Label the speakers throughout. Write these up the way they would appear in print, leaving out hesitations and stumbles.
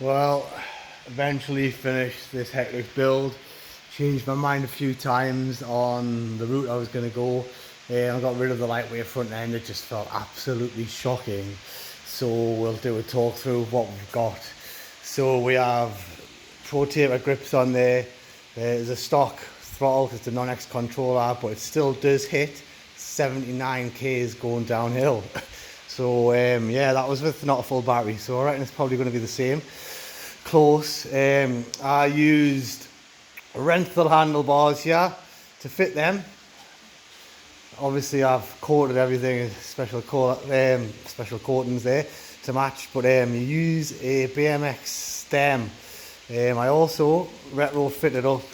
Speaker 1: Well, eventually finished this hectic build. Changed my mind a few times on the route I was going to go. I got rid of the lightweight front end. It just felt absolutely shocking. So we'll do a talk through of what we've got. So we have Pro Taper grips on there. There's a stock throttle, it's a non-X controller, but it still does hit 79 k's going downhill. So yeah, that was with not a full battery. So I reckon it's probably going to be the same. Close. I used rental handlebars here to fit them. Obviously I've coated everything, special coatings there to match, but you use a BMX stem. I also retrofitted up,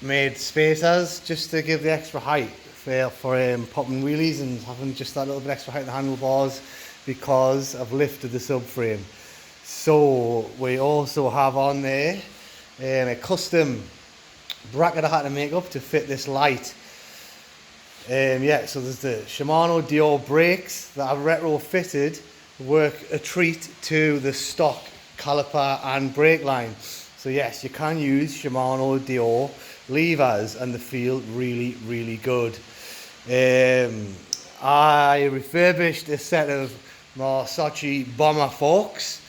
Speaker 1: made spacers just to give the extra height for popping wheelies and having just that little bit extra height in the handlebars because I've lifted the subframe. So we also have on there a custom bracket I had to make up to fit this light. Yeah, so there's the Shimano Dior brakes that I've retrofitted work a treat to the stock caliper and brake line. So yes, you can use Shimano Dior levers and they feel really, really good. I refurbished a set of Marsocci bomber forks.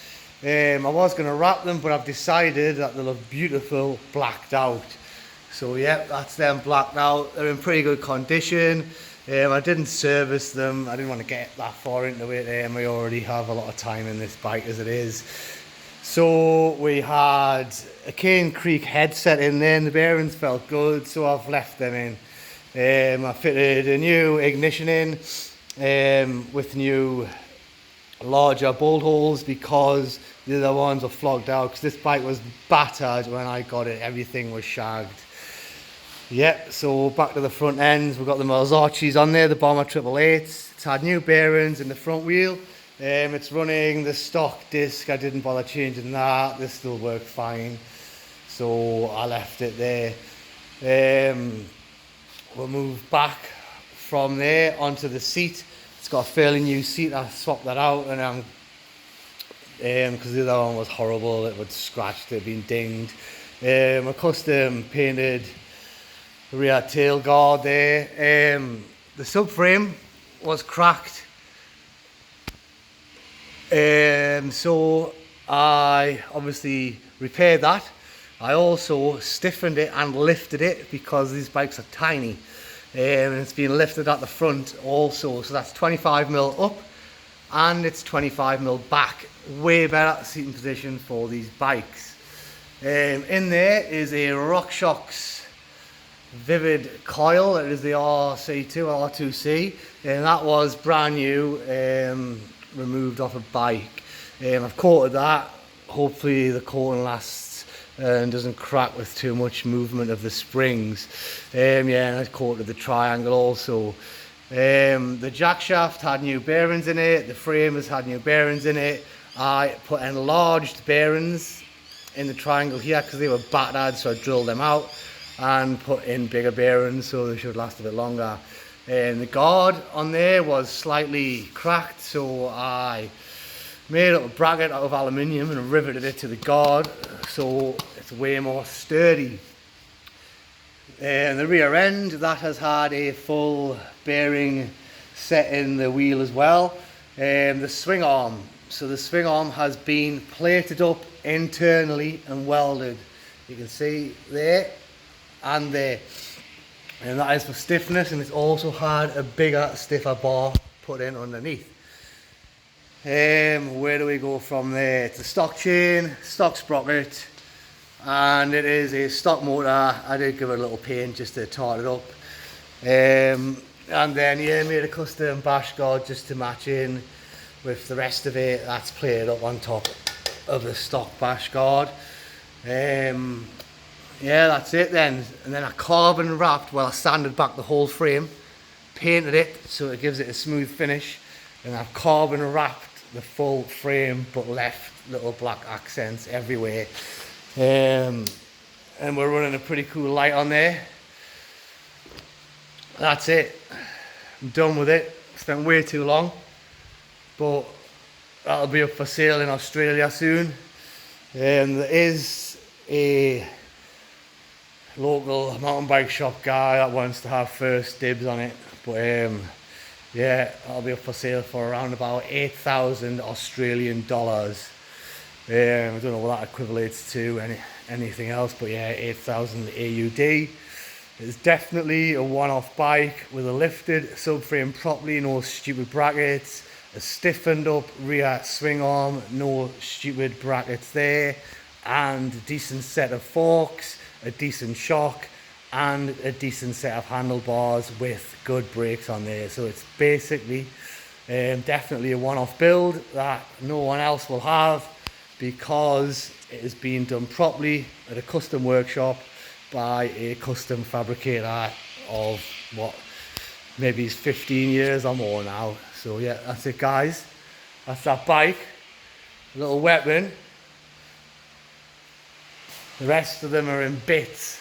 Speaker 1: I was going to wrap them, but I've decided that they look beautiful blacked out. So yeah, that's them blacked out. They're in pretty good condition. I didn't service them. I didn't want to get that far into it. I already have a lot of time in this bike as it is. So we had a Cane Creek headset in there and the bearings felt good, so I've left them in. I fitted a new ignition in with new larger bolt holes because the other ones were flogged out because this bike was battered when I got it. Everything was shagged. Yep, so back to the front ends, we've got the Marzocchis on there, the Bomber 888s. It's had new bearings in the front wheel. It's running the stock disc. I didn't bother changing that. This still worked fine, so I left it there. We'll move back from there onto the seat. It's got a fairly new seat. I swapped that out, and because the other one was horrible. It was scratched, it had been dinged. A custom painted rear tail guard there. The subframe was cracked, so I obviously repaired that. I also stiffened it and lifted it because these bikes are tiny, and it's been lifted at the front also, so that's 25mm up and it's 25mm back. Way better seating position for these bikes. In there is a RockShox Vivid coil. It is the RC2 or R2C, and that was brand new, removed off a bike. I've coated that. Hopefully the coating lasts and doesn't crack with too much movement of the springs. Yeah, and I coated the triangle also. The jack shaft had new bearings in it. The frame has had new bearings in it. I put enlarged bearings in the triangle here because they were battered, so I drilled them out and put in bigger bearings so they should last a bit longer. And the guard on there was slightly cracked, so I made up a bracket out of aluminium and riveted it to the guard so it's way more sturdy. And the rear end, that has had a full bearing set in the wheel as well. The swing arm, so the swing arm has been plated up internally and welded. You can see there and there, and that is for stiffness, and it's also had a bigger, stiffer bar put in underneath. Where do we go from there? It's a stock chain, stock sprocket, and it is a stock motor. I did give it a little paint just to tart it up, and then yeah, made a custom bash guard just to match in with the rest of it. That's played up on top of the stock bash guard. Yeah, that's it then. And then I carbon wrapped, well, I sanded back the whole frame, painted it so it gives it a smooth finish, and I've carbon wrapped the full frame but left little black accents everywhere. And we're running a pretty cool light on there. That's it. I'm done with it. Spent way too long, but that'll be up for sale in Australia soon. There is a local mountain bike shop guy that wants to have first dibs on it, but yeah, that'll be up for sale for around about 8,000 Australian dollars. I don't know what that equates to anything else, but yeah, 8,000 AUD. It's definitely a one-off bike with a lifted subframe properly, no stupid brackets, a stiffened up rear swing arm, no stupid brackets there, and a decent set of forks, a decent shock, and a decent set of handlebars with good brakes on there. So it's basically definitely a one-off build that no one else will have, because it has been done properly at a custom workshop by a custom fabricator of what, maybe it's 15 years or more now. So yeah, that's it guys, that's that bike, a little weapon. The rest of them are in bits.